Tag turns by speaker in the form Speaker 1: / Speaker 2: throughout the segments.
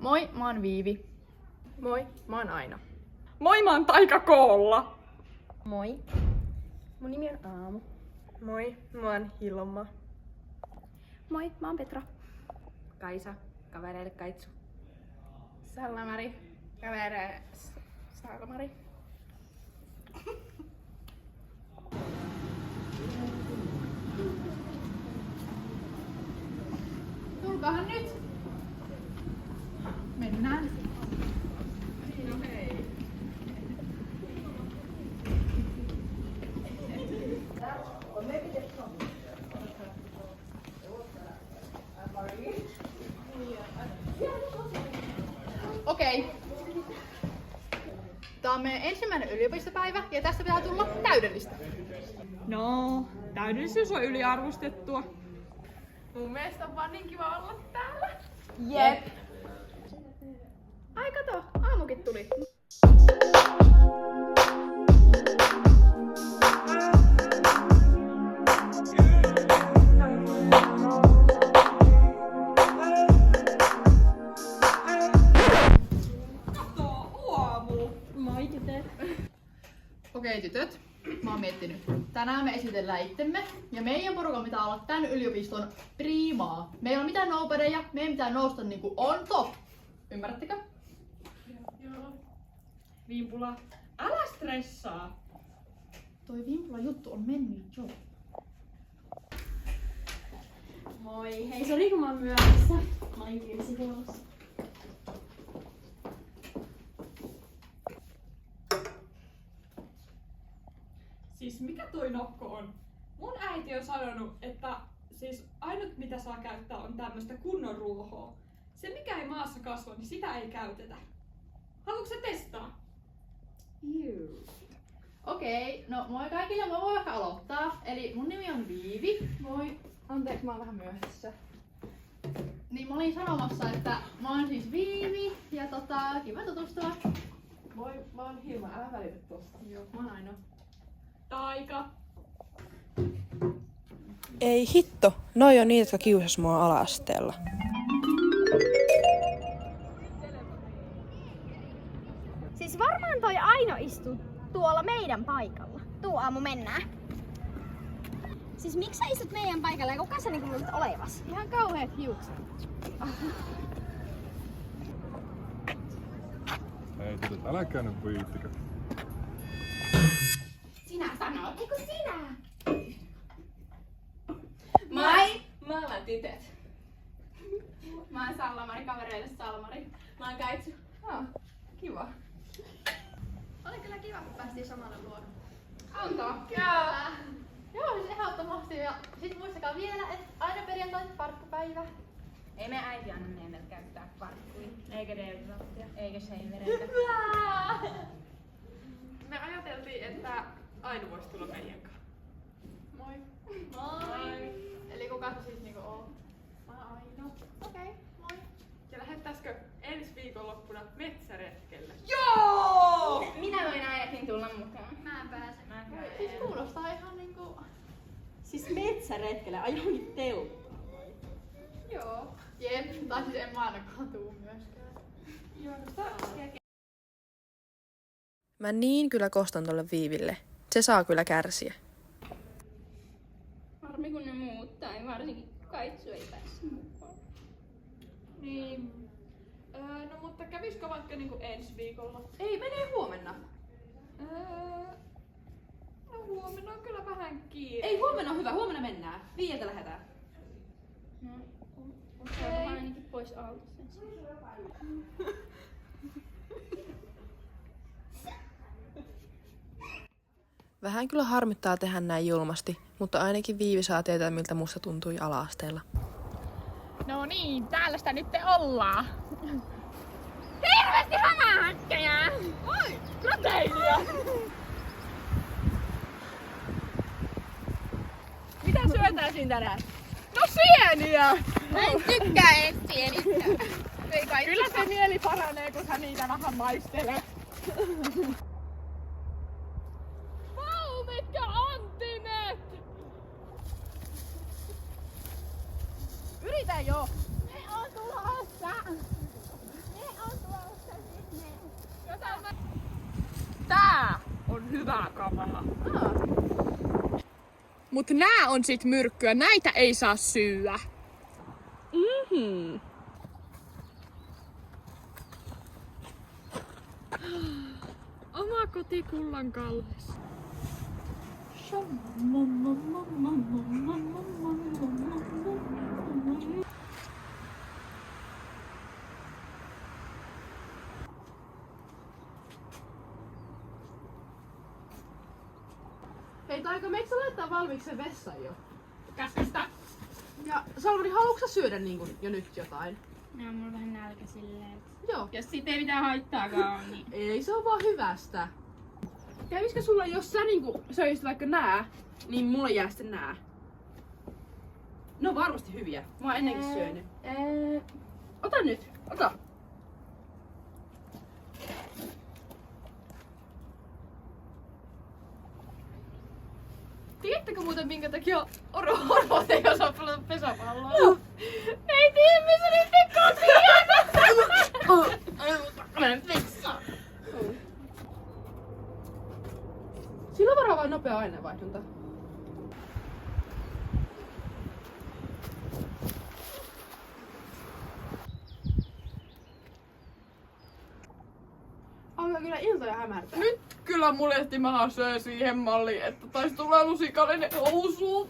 Speaker 1: Moi, mä oon Viivi.
Speaker 2: Moi, mä oon Aino.
Speaker 3: Moi, mä oon Taika Koolla.
Speaker 4: Moi. Mun nimi on Aamu.
Speaker 2: Moi, mä oon Hilma.
Speaker 4: Moi, mä oon Petra.
Speaker 5: Kaisa, kavereille Kaitsu.
Speaker 1: Sallamari, kavereille Sallamari. Tulkaahan nyt. Mennään.
Speaker 3: No hei.
Speaker 1: Okei. Tää on meidän ensimmäinen yliopistopäivä ja tästä pitää tulla täydellistä.
Speaker 3: No, täydellisyys on yliarvostettua.
Speaker 2: Mun mielestä on vaan niin kiva olla täällä.
Speaker 1: Jep.
Speaker 4: Ai kato, Aamukin tuli.
Speaker 5: Moi tytöt.
Speaker 1: Okei tytöt, mä oon miettinyt. Tänään me esitellään itsemme ja meidän porukan pitää olla tän yliopiston priimaa. Me ei ole mitään nobodyja, meidän pitää nousta niinku on top. Ymmärrättekö?
Speaker 3: Joo. Vimpula, älä stressaa.
Speaker 1: Toi Vimpula juttu on mennyt jo.
Speaker 4: Moi, hei sori kun mä oon myöhässä. Mä olin kirsihuollossa.
Speaker 3: Siis mikä toi nokko on? Mun äiti on sanonut, että siis ainut mitä saa käyttää on tämmöstä kunnon ruohoa. Se mikä ei maassa kasva, niin sitä ei käytetä. Haluatko sä testaa?
Speaker 1: Okei, no moi kaikille, mä voin vaikka aloittaa. Eli mun nimi on Viivi.
Speaker 2: Moi. Anteeksi, mä oon vähän myöhässä.
Speaker 1: Niin mä olin sanomassa, että mä oon siis Viivi ja kiva tutustua.
Speaker 2: Moi, mä oon Hilma, älä välitä tosta.
Speaker 1: Joo, mä oon Aino.
Speaker 3: Taika.
Speaker 6: Ei hitto, noi on niitä, jotka kiusas mua ala-asteella.
Speaker 4: Siis varmaan toi Aino istuu tuolla meidän paikalla. Tuu Aamu, mennään. Siis miksi sä istut meidän paikalla ja kuka sä niinku luulet olevas?
Speaker 1: Ihan kauheat hiukset.
Speaker 7: Hei tytöt, älkää nyt viittikö.
Speaker 1: Sinä sanoit, eikö sinä?
Speaker 5: Moi! Mä oon tytöt.
Speaker 1: Mä oon Sallamari, kavereille Salmari.
Speaker 5: Mä oon Kaitsu.
Speaker 2: Kiva.
Speaker 4: Oli kyllä kiva, kun päästiin samalle luolle.
Speaker 1: Onko? Kyllä. Joo, siis ehdottomasti. Ja sit muistakaa vielä, että aina perjantai parkkupäivä.
Speaker 5: Ei me äiti anna meille käyttää parkkuja. Eikä deodoranttia. Eikä shavereita.
Speaker 2: Me ajateltiin, että Aino voisi tulla meidän kanssa.
Speaker 1: Moi. Moi. Eli kuka sä siis niinku oot? Mä oon Aino. Okei, moi.
Speaker 2: Ja lähettäisikö ensi viikonloppuna metsäretkelle?
Speaker 3: Joo!
Speaker 5: Minä voin ainakin tulla mukaan.
Speaker 4: Mä en pääse.
Speaker 1: Siis kuulostaa ihan niinku...
Speaker 5: Siis metsäretkelle, ai johonkin telttaan.
Speaker 1: Joo. Jep, tai siis en mä ainakaan tuu myöskään.
Speaker 6: Mä niin kyllä kostan tolle Viiville. Se saa kyllä kärsiä.
Speaker 5: Harmi kun ne muuttaa, ja varsinkin Kaitsu ei päässyt mukaan.
Speaker 3: Niin. No mutta kävisikö vaikka niinku ensi viikolla?
Speaker 2: Ei, menee huomenna.
Speaker 3: No huomenna on kyllä vähän kiire.
Speaker 2: Ei, huomenna on hyvä, huomenna mennään. 5 lähdetään.
Speaker 5: No, on ainakin pois autosta.
Speaker 6: Vähän kyllä harmittaa tehdä näin julmasti, mutta ainakin Viivi saa tietää, miltä musta tuntui ala-asteella.
Speaker 3: No niin, täällä sitä nyt ollaan.
Speaker 4: Hirveesti hämähäkkejä!
Speaker 3: Oi, proteiinia!
Speaker 2: Mitä syötäisiin tänään?
Speaker 3: No sieniä!
Speaker 4: Mä en tykkää edes sienistä.
Speaker 3: Kyllä se mieli paranee, kun sä niitä vähän maistelet. Vau, mitkä antimet! Yritä jo!
Speaker 4: Me on tulossa!
Speaker 3: hyvää kamaa. Mut nää on sit myrkkyä, näitä ei saa syyä. Oma koti kullan kallis.
Speaker 6: Hei Taika, meikö sä laittaa valmiiksi sen vessan jo?
Speaker 3: Käskistä.
Speaker 6: Ja Salmari, haluatko sä syödä jo nyt jotain?
Speaker 5: No, mulla on vähän nälkä silleen.
Speaker 6: Joo.
Speaker 5: Jos siitä ei mitään haittaakaan, niin...
Speaker 6: Ei, se on vaan hyvästä. Kävisikö sulla, jos sä söisit vaikka nää, niin mulle jää sitten nää? Ne on varmasti hyviä. Mä oon ennenkin syönyt. Ota nyt, ota.
Speaker 1: Tiedättekö muuten minkä takia orvot ei osaa pelata pesäpalloa? No. Ne ei tiedä missä niiden kotiin. Menen pissaan.
Speaker 6: Sillä on varmaan vain nopea aineenvaihdunta. Alkaa kyllä ilta ja hämärtää.
Speaker 3: Nyt kyllä mulehtimahan söi siihen malliin, että taisi tulla lusikallinen housuun.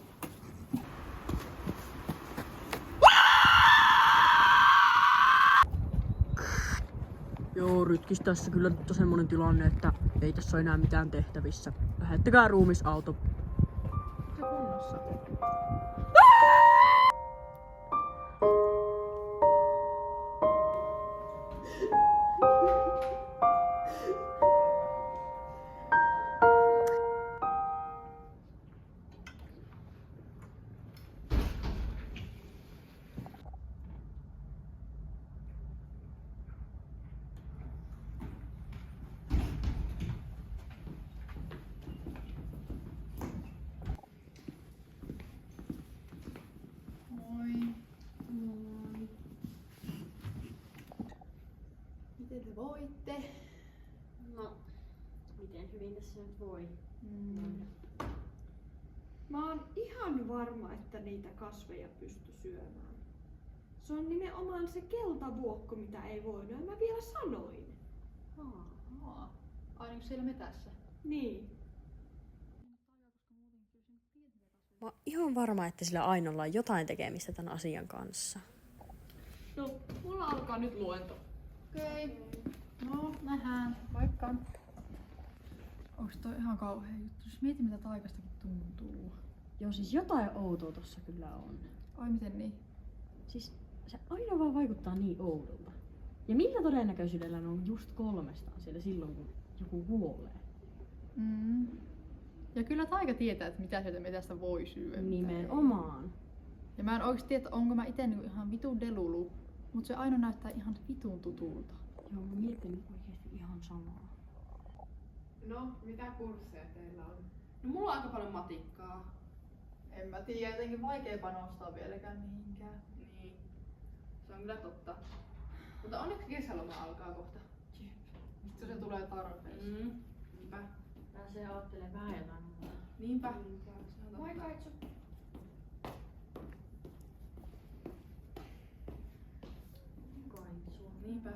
Speaker 8: Joo, Rytkis tässä kyllä nyt on semmonen tilanne, että ei tässä ole enää mitään tehtävissä. Lähettäkää ruumisauto.
Speaker 6: Se kunnossa. Miten te voitte?
Speaker 8: No, miten hyvin tässä nyt voi?
Speaker 3: Mä oon ihan varma, että niitä kasveja pysty syömään. Se on nimenomaan se keltavuokko, mitä ei voinut, ja mä vielä sanoin.
Speaker 1: Ai niin siellä metässä.
Speaker 3: Niin.
Speaker 8: Mä oon ihan varma, että sillä Ainolla on jotain tekemistä tämän asian kanssa.
Speaker 3: No, mulla alkaa nyt luento.
Speaker 1: Okei. No, nähdään. Moikka. Onks toi ihan kauhea juttu? Siis mieti mitä Taikastakin tuntuu.
Speaker 8: Joo, siis jotain outoa tossa kyllä on.
Speaker 1: Ai miten niin?
Speaker 8: Siis se aina vaan vaikuttaa niin oudolta. Ja millä todennäköisyydellä ne on just 3 siellä silloin, kun joku kuolee?
Speaker 1: Ja kyllä Taika tietää, että mitä sieltä metästä voi syödä.
Speaker 8: Nimenomaan.
Speaker 1: Ja mä en oikeesti tiedä, onko mä ite niinku ihan vitun delulu. Mut se Aino näyttää ihan vitun tutulta.
Speaker 8: Joo, mä mietin oikeesti ihan samaa.
Speaker 2: No, mitä kursseja teillä on?
Speaker 6: No mulla on aika paljon matikkaa.
Speaker 1: En mä tiedä, jotenkin vaikea panostaa vieläkään mihinkään.
Speaker 6: Niin. Se on kyllä totta. Mutta onneksi kesäloma alkaa kohta.
Speaker 1: Vittu se tulee tarpeeseen.
Speaker 6: Niinpä.
Speaker 8: Pääsee aattelemaan vähän jotain muuta.
Speaker 6: Niinpä.
Speaker 3: Moi Kaitsu.
Speaker 6: Niinpä.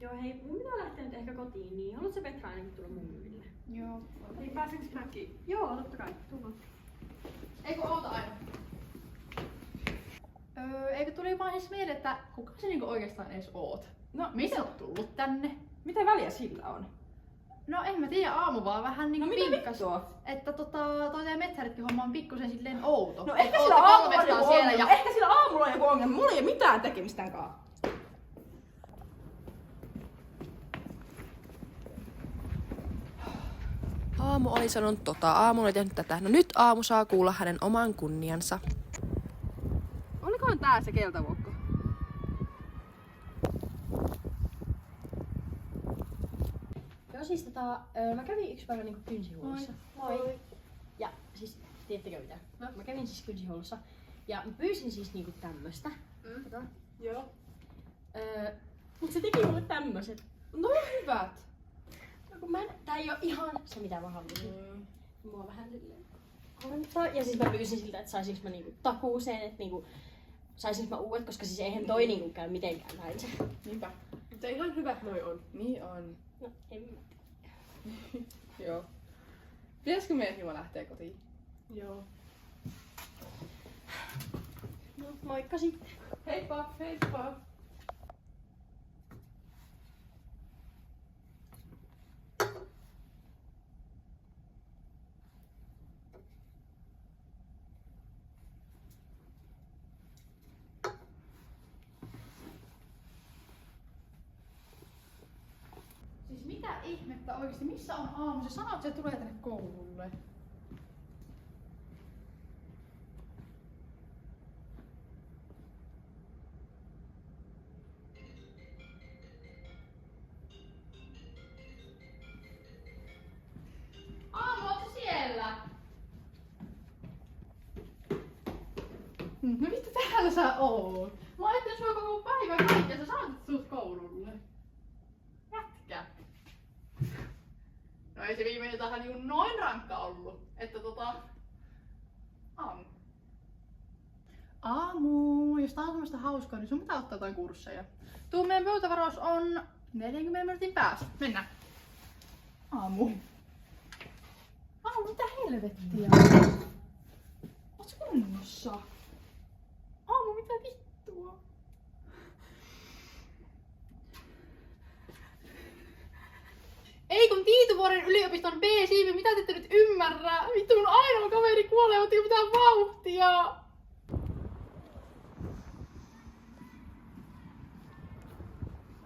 Speaker 8: Joo, hei, mun pitää lähteä nyt ehkä kotiin, niin haluatko Petra ainakin tulla mun myyville?
Speaker 3: Joo.
Speaker 8: Hei, pääsenkö mäkin? Joo, totta kai. Tuu vaan.
Speaker 1: Eikö oota Aino? Eikö tuli vaan siis mieleen, että kuka sä niinku oikeastaan edes oot?
Speaker 6: No,
Speaker 1: Miten oot tullut tänne?
Speaker 6: mitä väliä sillä on?
Speaker 1: No en mä tiedä, aamu vaan vähän niinku
Speaker 6: mitä
Speaker 1: vinkkas.
Speaker 6: vittua?
Speaker 1: Että toi teidän metsäritkin homma on pikkusen silleen outo.
Speaker 6: No
Speaker 1: Et
Speaker 6: ehkä
Speaker 1: ootte
Speaker 6: sillä aamulla on
Speaker 1: kolmestaan
Speaker 6: joku
Speaker 1: siellä
Speaker 6: ongelma. Ehkä sillä aamulla on joku ongelma. Mulla ei ole mitään tekemistä tämän kanssa. Aamu oli sanonut Aamu oli tehnyt tätä. No nyt Aamu saa kuulla hänen oman kunniansa. Olikohan tää se keltavuokko?
Speaker 8: Joo, siis mä kävin yksi päivä niinku kynsihuollossa. Moi. Ja siis, tiedättekö mitä? No. Mä kävin siis kynsihuollossa. Ja mä pyysin siis niinku tämmöstä. Kato.
Speaker 6: Joo.
Speaker 8: Mut se teki mulle tämmöset.
Speaker 6: No hyvät.
Speaker 8: No kun Tää ei oo ihan se mitä mä halusin. Mua vähän silleen harmittaa. Ja siis mä pyysin siltä, että saisinko mä niinku takuuseen, että niinku saisinko mä uudet, koska siis eihän toi niinku käy mitenkään näin se.
Speaker 6: Niinpä. Mutta ihan hyvät noi on. Niin on.
Speaker 8: No, en mä tiedä.
Speaker 6: Joo. Pitäisikö meidän himo lähteä kotiin?
Speaker 8: Joo. No, moikka sitten.
Speaker 6: Heippa, heippa.
Speaker 1: Siis mitä ihmettä oikeesti? Missä on aamu? Sä sanoit, että se tulee tänne koululle. Aamu, ootko siellä? No vittu täällä sä oot? Mä ajattelin sua koko päivän kaikki ja sä sanoit, että tulet koululle. Jätkä. No ei se viime iltahan niinku noin rankka ollut, että Aamu, jos tää on semmoista hauskaa, niin sun pitää ottaa jotain kursseja. Tuu meidän pöytävaraus on 40 minuutin päästä. Mennään. Aamu, mitä helvettiä? Oot sä kunnossa? Aamu, mitä vittua? Ei kun Tiitovuoren yliopiston B-siivi, mitä te ette nyt ymmärrä? Vittu mun ainoa kaveri kuolee, ottiko mitään vauhtia?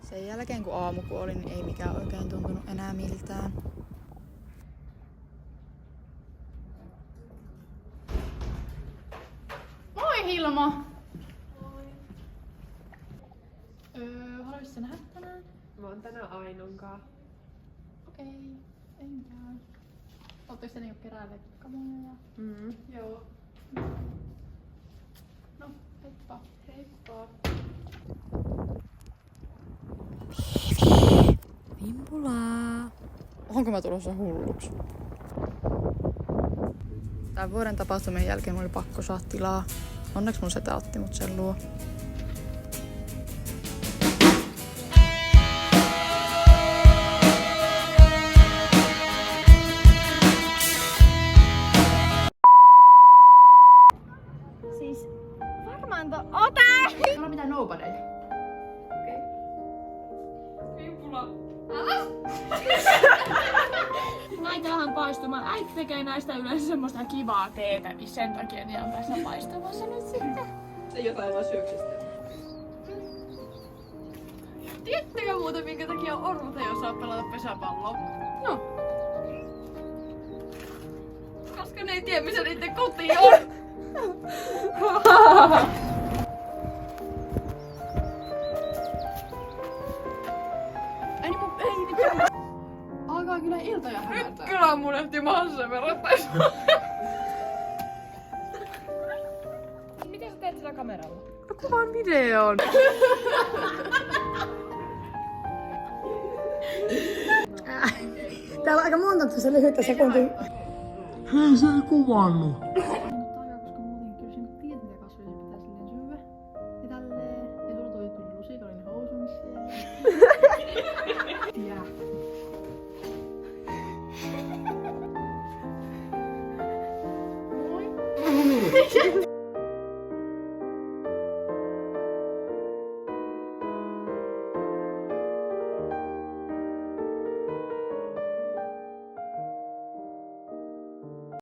Speaker 1: Sen jälkeen kun aamu kuoli, niin ei mikään oikein tuntunut enää miltään. Moi Hilma! Moi! Haluaisit sä nähdä tänään?
Speaker 2: Mä oon tänään Ainonkaa.
Speaker 1: Okei, ei mitään. Ootteko te niinku keräälle kamoja ja...
Speaker 2: Joo.
Speaker 1: No, heippa.
Speaker 2: Heippa.
Speaker 1: Vimpulaa. Onko mä tulossa hulluksi? Tän vuoden tapahtumien jälkeen mulla oli pakko saada tilaa. Onneksi mun setä otti mut sen luo.
Speaker 4: Siis varmaan ota!
Speaker 1: Ei ole mitään nobodyja.
Speaker 3: Vimpula.
Speaker 9: Laita vähän paistumaan. Äiti tekee näistä yleensä semmoista kivaa teetä, niin sen takia ne on tässä paistamassa nyt sitten.
Speaker 6: Se jotain vaan syöksestä.
Speaker 9: Tiedättekö muuten minkä takia orvot ei osaa pelata pesäpalloa? No. Koska ne ei tiedä missä niiden koti on.
Speaker 6: Alkaa kyllä iltoja hämätää.
Speaker 9: Kyllä mun ehti maassa sen verran
Speaker 5: Miten sä teet sitä kameralla?
Speaker 9: No kuvaan videon.
Speaker 10: Täällä on aika monta tuossa lyhyttä sekuntia.
Speaker 7: Hei, se ei kuvannut.
Speaker 1: Koska muutenkin kyllä sen tiedät mitä kasveja pitää silleen syödä. Ja tälleen. Ja sulla tuli kyllä lusikallinen housun siellä. Ja. Moi.